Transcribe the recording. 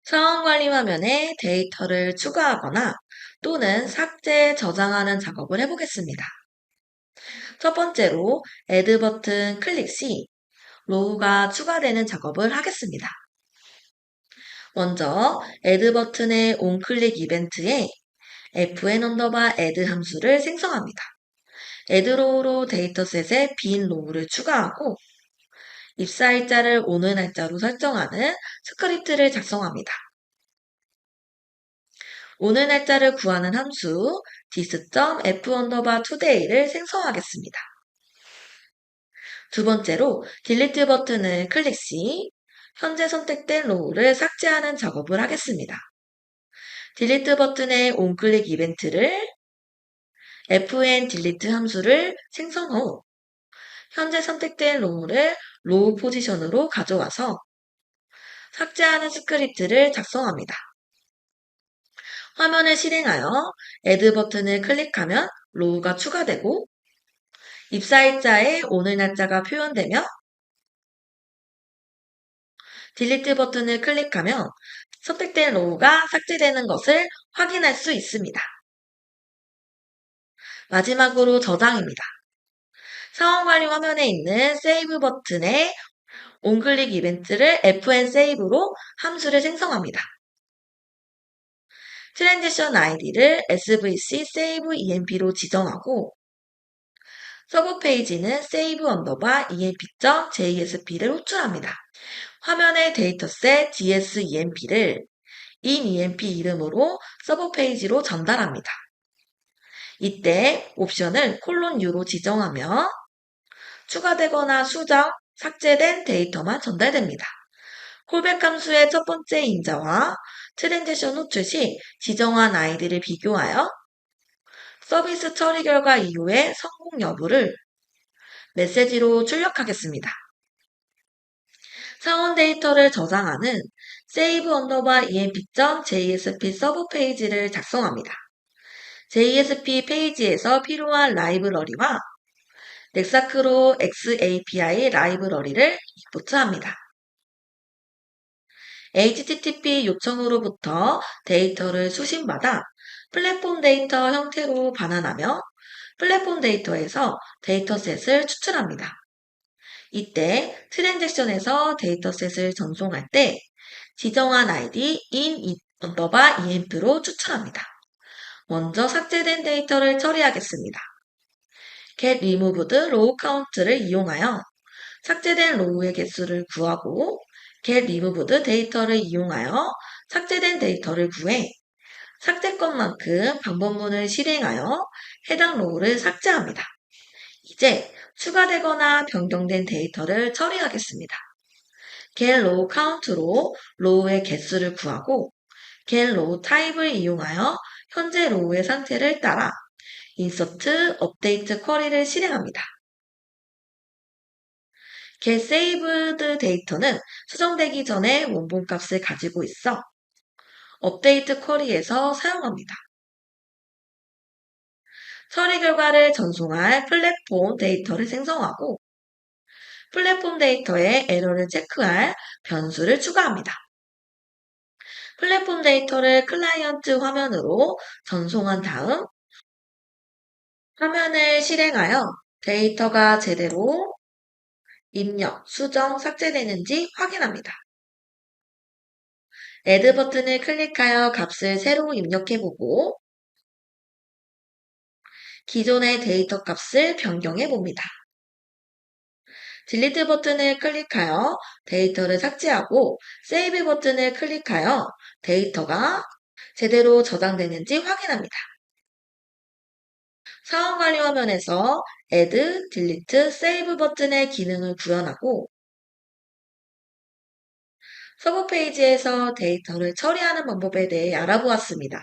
사원관리 화면에 데이터를 추가하거나 또는 삭제, 저장하는 작업을 해보겠습니다. 첫 번째로 Add 버튼 클릭 시 로우가 추가되는 작업을 하겠습니다. 먼저 Add 버튼의 onClick 이벤트에 fn_add 함수를 생성합니다. add row로 데이터셋에 빈 로우를 추가하고 입사일자를 오늘 날짜로 설정하는 스크립트를 작성합니다. 오늘 날짜를 구하는 함수 this.f_today를 생성하겠습니다. 두 번째로 딜리트 버튼을 클릭 시 현재 선택된 로우를 삭제하는 작업을 하겠습니다. 딜리트 버튼의 onClick 이벤트를 fn_delete 함수를 생성 후 현재 선택된 로우를 로우 포지션으로 가져와서 삭제하는 스크립트를 작성합니다. 화면을 실행하여 Add 버튼을 클릭하면 로우가 추가되고 입사일자에 오늘 날짜가 표현되며 딜리트 버튼을 클릭하면 선택된 로우가 삭제되는 것을 확인할 수 있습니다. 마지막으로 저장입니다. 사원관리 화면에 있는 세이브 버튼의 onClick 이벤트를 fnsave로 함수를 생성합니다. 트랜지션 id를 svc save emp로 지정하고 서브 페이지는 save_emp.jsp를 호출합니다. 화면의 데이터셋 dsemp를 inEMP 이름으로 서브 페이지로 전달합니다. 이때 옵션을 :u로 지정하며 추가되거나 수정, 삭제된 데이터만 전달됩니다. 콜백 함수의 첫 번째 인자와 트랜지션 호출 시 지정한 아이디를 비교하여 서비스 처리 결과 이후의 성공 여부를 메시지로 출력하겠습니다. 사원 데이터를 저장하는 save_emp.jsp 서브 페이지를 작성합니다. JSP 페이지에서 필요한 라이브러리와 넥사크로 XAPI 라이브러리를 임포트합니다. HTTP 요청으로부터 데이터를 수신받아 플랫폼 데이터 형태로 반환하며 플랫폼 데이터에서 데이터셋을 추출합니다. 이때 트랜잭션에서 데이터셋을 전송할 때 지정한 아이디 in_emp로 추출합니다. 먼저 삭제된 데이터를 처리하겠습니다. get removed row count를 이용하여 삭제된 로우의 개수를 구하고 get removed 데이터를 이용하여 삭제된 데이터를 구해 삭제건만큼 방법문을 실행하여 해당 로우를 삭제합니다. 이제 추가되거나 변경된 데이터를 처리하겠습니다. get row count로 로우의 개수를 구하고 get row type을 이용하여 현재 로우의 상태를 따라 insert, update 쿼리를 실행합니다. get saved 데이터는 수정되기 전에 원본값을 가지고 있어 업데이트 쿼리에서 사용합니다. 처리 결과를 전송할 플랫폼 데이터를 생성하고 플랫폼 데이터에 에러를 체크할 변수를 추가합니다. 플랫폼 데이터를 클라이언트 화면으로 전송한 다음 화면을 실행하여 데이터가 제대로 입력, 수정, 삭제되는지 확인합니다. Add 버튼을 클릭하여 값을 새로 입력해보고 기존의 데이터 값을 변경해봅니다. 딜리트 버튼을 클릭하여 데이터를 삭제하고 세이브 버튼을 클릭하여 데이터가 제대로 저장되는지 확인합니다. 사원관리 화면에서 Add, Delete, Save 버튼의 기능을 구현하고 서브 페이지에서 데이터를 처리하는 방법에 대해 알아보았습니다.